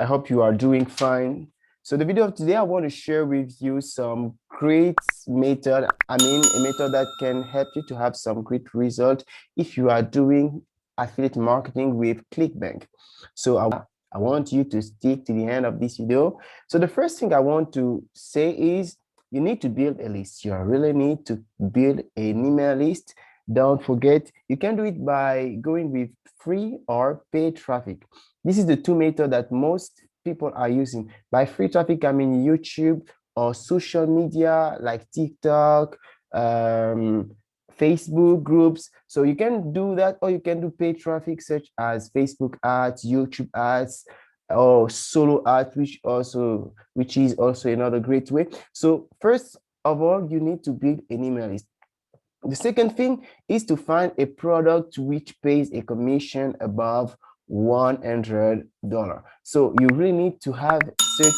I hope you are doing fine. So the video of today, I want to share with you some great method. A method that can help you to have some great result if you are doing affiliate marketing with Clickbank. So I want you to stick to the end of this video. So the first thing I want to say is you need to build a list. You really need to build an email list. Don't forget, you can do it by going with free or paid traffic. This is the two methods that most people are using. By free traffic, I mean YouTube or social media like TikTok, Facebook groups. So you can do that, or you can do paid traffic such as Facebook ads, YouTube ads, or solo ads, which is also another great way. So first of all, you need to build an email list. The second thing is to find a product which pays a commission above $100. So you really need to have such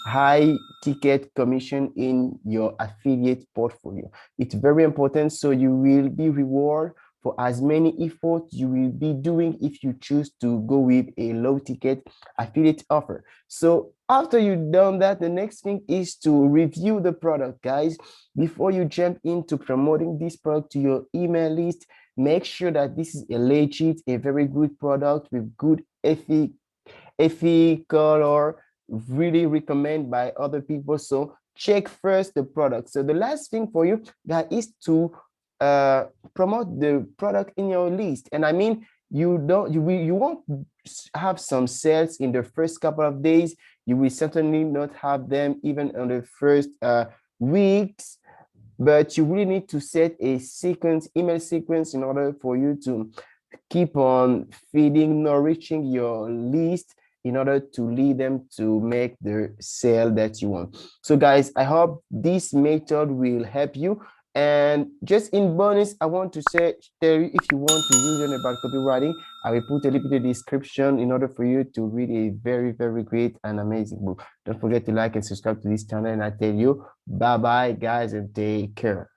high ticket commission in your affiliate portfolio. It's very important, so you will be rewarded for as many efforts you will be doing if you choose to go with a low ticket affiliate offer. So after you've done that, the next thing is to review the product, guys. Before you jump into promoting this product to your email list, make sure that this is a legit, a very good product with good ethical or really recommended by other people. So check first the product. So the last thing for you that is to promote the product in your list. And I mean, you won't have some sales in the first couple of days. You will certainly not have them even on the first weeks, but you really need to set a email sequence in order for you to keep on feeding, nourishing your list in order to lead them to make the sale that you want. So guys, I hope this method will help you. And just in bonus, I want to tell you, if you want to really learn about copywriting, I will put a link in the description in order for you to read a very, very great and amazing book. Don't forget to like and subscribe to this channel. And I tell you, bye-bye, guys, and take care.